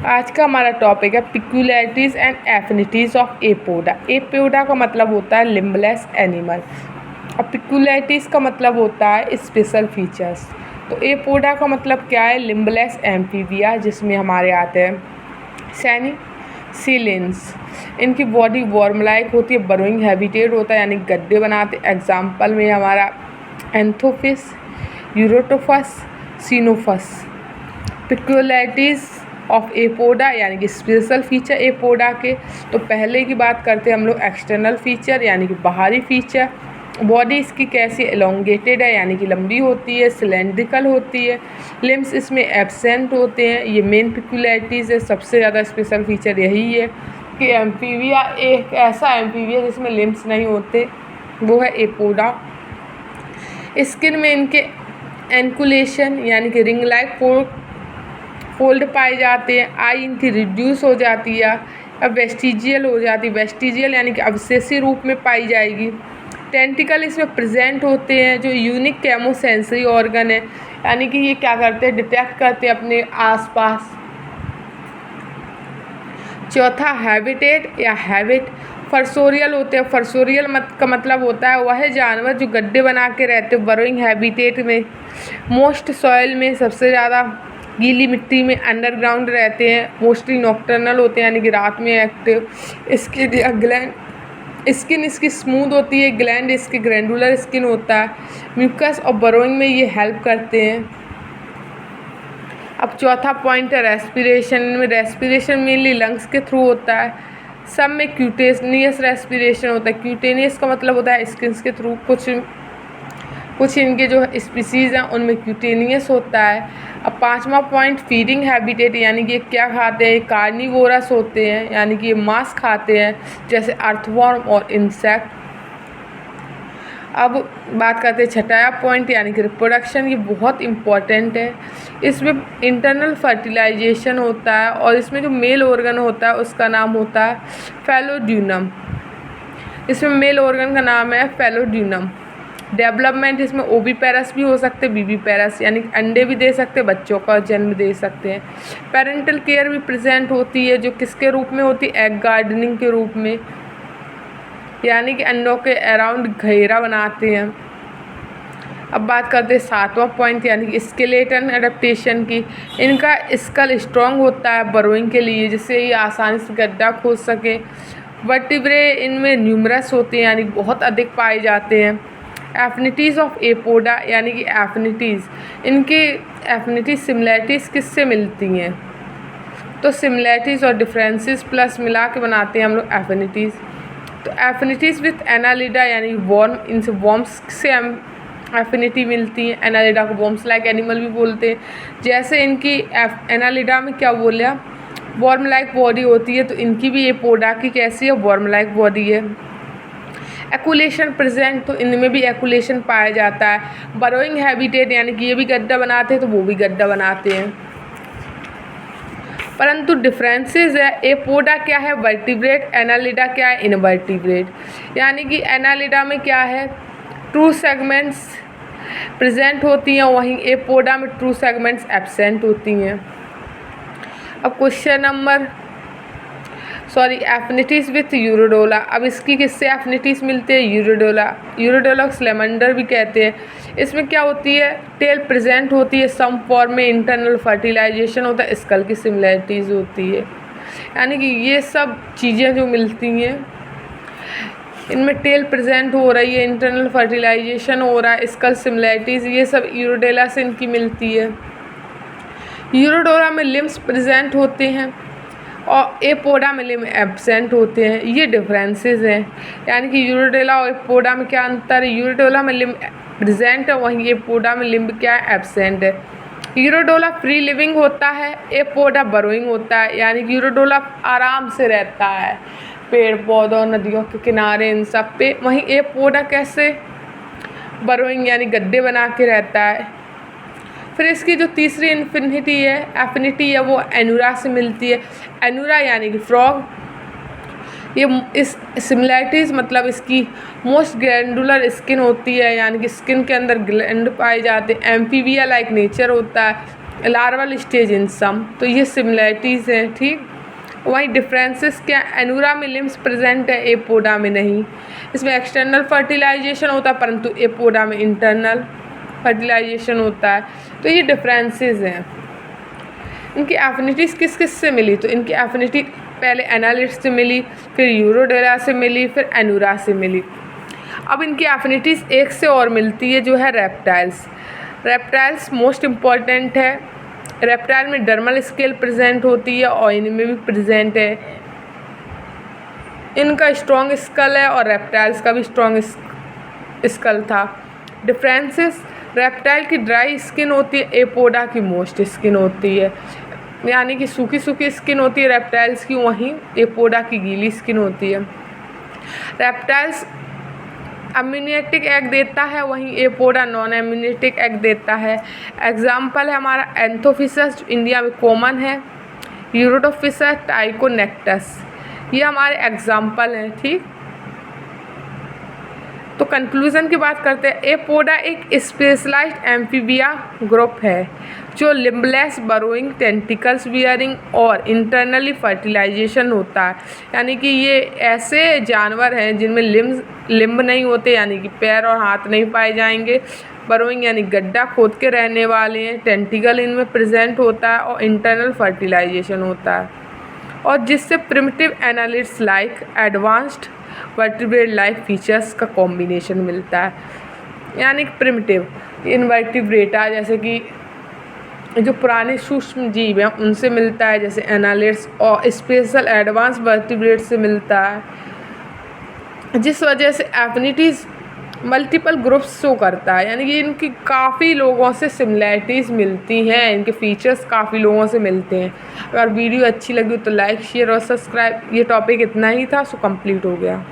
आज का हमारा टॉपिक है पिक्यूलियरिटीज़ एंड एफिनिटीज़ ऑफ एपोडा। एपोडा का मतलब होता है लिम्बलेस एनिमल और पिक्यूलियरिटीज़ का मतलब होता है स्पेशल फीचर्स। तो एपोडा का मतलब क्या है? लिम्बलेस एम्फीबिया, जिसमें हमारे आते हैं सेनिसिलिन्स। इनकी बॉडी वर्म लाइक होती है, बरोइंग हैबिटेट होता है यानी गड्ढे बनाते। एग्जाम्पल में हमारा एंथोफिस, यूरोटोफस, सीनोफस। पिक्यूलियरिटीज़ ऑफ एपोडा यानी कि स्पेशल फीचर एपोडा के। तो पहले की बात करते हैं हम लोग एक्सटर्नल फीचर यानी कि बाहरी फीचर। बॉडी इसकी कैसी एलोंगेटेड है यानी कि लंबी होती है, सिलेंड्रिकल होती है। लिम्स इसमें एब्सेंट होते हैं। ये मेन पिक्यूलियरिटीज़ है। सबसे ज़्यादा स्पेशल फीचर यही है कि एम्फीबिया एक ऐसा एम्फीबिया जिसमें लिम्स नहीं होते, वो है एपोडा। स्किन में इनके एनकुलेशन यानी कि रिंग लाइक फोल्ड पाए जाते हैं। आई इनकी रिड्यूस हो जाती है, अब वेस्टिजियल हो जाती है। वेस्टिजियल यानी कि अवशेषी रूप में पाई जाएगी। टेंटिकल इसमें प्रेजेंट होते हैं, जो यूनिक केमोसेंसरी ऑर्गन है, यानी कि ये क्या करते हैं? डिटेक्ट करते हैं अपने आसपास। चौथा हैबिटेट या हैबिट, फर्सोरियल होते हैं। फर्सोरियल का मतलब होता है वह जानवर जो गड्ढे बना के रहते हैं बरोइंग हैबिटेट में, मोस्ट सॉइल में, सबसे ज़्यादा गीली मिट्टी में, अंडरग्राउंड रहते हैं, मोस्टली नॉक्टर्नल होते हैं यानी कि रात में एक्टिव। स्किन इसकी स्मूथ होती है, ग्लैंड इसकी ग्रैंडुलर स्किन होता है। म्यूकस और बरोइंग में ये हेल्प करते हैं। अब चौथा पॉइंट है रेस्पिरेशन में। रेस्पिरेशन मेनली लंग्स के थ्रू होता है। सब में क्यूटेनियस रेस्पिरेशन होता है। क्यूटेनियस का मतलब होता है स्किन के थ्रू। कुछ इनके जो स्पीसीज़ हैं उनमें क्यूटेनियस होता है। अब पांचवा पॉइंट फीडिंग हैबिटेट यानी कि क्या खाते हैं? कार्निवोरस होते हैं यानी कि ये मांस खाते हैं, जैसे अर्थवॉर्म और इंसेक्ट। अब बात करते हैं छठा पॉइंट यानी कि रिप्रोडक्शन। ये बहुत इम्पॉर्टेंट है। इसमें इंटरनल फर्टिलाइजेशन होता है और इसमें जो मेल ऑर्गन होता है उसका नाम होता है फैलोड्यूनम। इसमें मेल ऑर्गन का नाम है फैलोड्यूनम। डेवलपमेंट इसमें ओविपेरस भी हो सकते, बीबीपेरस यानी अंडे भी दे सकते, बच्चों का जन्म दे सकते हैं। पेरेंटल केयर भी प्रेजेंट होती है, जो किसके रूप में होती है? एग गार्डनिंग के रूप में, यानी कि अंडों के अराउंड घेरा बनाते हैं। अब बात करते हैं सातवां पॉइंट यानी कि स्केलेटन एडेप्टेशन की। इनका स्कल स्ट्रॉन्ग होता है बरोइंग के लिए, जिससे ये आसानी से गड्ढा खोद सके। वर्टिब्रे इनमें न्यूमरस होते हैं यानी बहुत अधिक पाए जाते हैं। एफिनिटीज़ ऑफ एपोडा यानी कि एफिनिटीज़, इनकी एफिनिटी सिमिलैरिटीज़ किससे मिलती हैं? तो सिमिलैरिटीज़ और डिफरेंसेस प्लस मिला के बनाते हैं हम लोग एफिनिटीज़। तो एफिनिटीज़ विथ एनालिडा यानी वॉर्म, इनसे वॉर्म्स से एफिनिटी मिलती है। एनालिडा को वॉर्म्स लाइक एनिमल भी बोलते हैं। जैसे इनकी एनालिडा में क्या बोलिया? वॉर्म लाइक बॉडी होती है, तो इनकी भी एपोडा की कैसी है? वॉर्म लाइक बॉडी है। एक्यूलेशन प्रेजेंट, तो इनमें भी एक्यूलेशन पाया जाता है। बरोइंग हैबिटेट यानी कि ये भी गड्ढा बनाते हैं तो वो भी गड्ढा बनाते हैं। परंतु डिफरेंसेस है। एपोडा क्या है? वर्टिब्रेट। एनालिडा क्या है? इनवर्टिब्रेट। यानी कि एनालिडा में क्या है? ट्रू सेगमेंट्स प्रेजेंट होती हैं, वहीं एपोडा में ट्रू सेगमेंट्स एब्सेंट होती हैं। अब क्वेश्चन नंबर एफिनिटीज़ विथ यूरोडोला। अब इसकी किससे एफिनिटीज़ मिलते हैं? यूरोडोला स्लेमंडर भी कहते हैं। इसमें क्या होती है? टेल प्रेजेंट होती है, सम फॉर्म में इंटरनल फर्टिलाइजेशन होता है, स्कल की सिमिलैरिटीज़ होती है। यानी कि ये सब चीज़ें जो मिलती हैं, इनमें टेल प्रेजेंट हो रही है, इंटरनल फर्टिलाइजेशन हो रहा है, स्कल सिमिलैरिटीज़, ये सब यूरोडोला से इनकी मिलती है। यूरोडोला में लिम्स प्रेजेंट होते हैं और एपोडा में लिम्ब एब्सेंट होते हैं। ये डिफरेंसेस हैं। यानी कि यूरोडोला और एपोडा में क्या अंतर है? यूरोडोला में लिम्ब प्रेजेंट है, वहीं एपोडा में लिम्ब क्या है? एब्सेंट है। यूरोडोला फ्री लिविंग होता है, एपोडा बरोइंग होता है। यानी कि यूरोडोला आराम से रहता है पेड़ पौधों, नदियों के किनारे, इन सब पे। वहीं एपोडा कैसे? बरोइंग यानी गड्ढे बना के रहता है। फिर इसकी जो तीसरी एफिनिटी है वो एनुरा से मिलती है। एनुरा यानी कि फ्रॉग। ये इस सिमिलैरिटीज़ मतलब इसकी मोस्ट ग्लैंडुलर स्किन होती है, यानी कि स्किन के अंदर ग्लैंड पाए जाते हैं। एम्फीबिया लाइक नेचर होता है। लार्वल स्टेज इन सम, तो ये सिमिलैरिटीज़ हैं। ठीक, वहीं डिफरेंसेस क्या, एनूरा में लिम्स प्रेजेंट है, एपोडा में नहीं। इसमें एक्सटर्नल फर्टिलाइजेशन होता है परंतु एपोडा में इंटरनल फर्टिलाइजेशन होता है। तो ये डिफरेंसेस हैं। इनकी एफिनिटीज़ किस किस से मिली, तो इनकी एफिनिटी पहले एनालिड्स से मिली, फिर यूरोडेरा से मिली, फिर एनूरा से मिली। अब इनकी एफिनिटीज़ एक से और मिलती है जो है रेप्टाइल्स। रेप्टाइल्स मोस्ट इम्पॉर्टेंट है। रेप्टाइल में डर्मल स्केल प्रेजेंट होती है और इनमें भी प्रेजेंट है। इनका स्ट्रॉन्ग स्कल है और रेप्टाइल्स का भी स्ट्रॉन्ग स्कल था। डिफरेंसेस, रेप्टाइल की ड्राई स्किन होती है, एपोडा की मोस्ट स्किन होती है, यानी कि सूखी सूखी स्किन होती है रेप्टाइल्स की, वहीं एपोडा की गीली स्किन होती है। रेप्टाइल्स अम्यूनेटिक एग देता है, वहीं एपोडा नॉन अम्यूनेटिक एग देता है। एग्जाम्पल है हमारा एंथोफिशस जो इंडिया में कॉमन है, यूरोटोफिशस, टाइकोनेक्टस, ये हमारे एग्जाम्पल हैं। ठीक, तो कंक्लूज़न की बात करते हैं। एपोडा एक स्पेशलाइज्ड एम्फीबिया ग्रुप है जो लिम्बलेस, बरोइंग, टेंटिकल्स बियरिंग और इंटरनली फर्टिलाइजेशन होता है, यानी कि ये ऐसे जानवर हैं जिनमें लिम्ब नहीं होते, यानी कि पैर और हाथ नहीं पाए जाएंगे। बरोइंग यानी गड्ढा खोद के रहने वाले हैं। टेंटिकल इनमें प्रेजेंट होता है और इंटरनल फर्टिलाइजेशन होता है, और जिससे primitive annelids like advanced vertebrate life features का कॉम्बिनेशन मिलता है। यानी प्रिमिटिव इनवर्टिब्रेटा जैसे कि जो पुराने सूक्ष्म जीव हैं उनसे मिलता है, जैसे एनालिड्स, और स्पेशल एडवांस वर्टिब्रेट से मिलता है, जिस वजह से एफिनिटीज़ मल्टीपल ग्रुप्स शो करता है, यानी कि इनकी काफ़ी लोगों से सिमिलैरिटीज़ मिलती हैं, इनके फीचर्स काफ़ी लोगों से मिलते हैं। अगर वीडियो अच्छी लगी तो लाइक, शेयर और सब्सक्राइब। ये टॉपिक इतना ही था, सो कंप्लीट हो गया।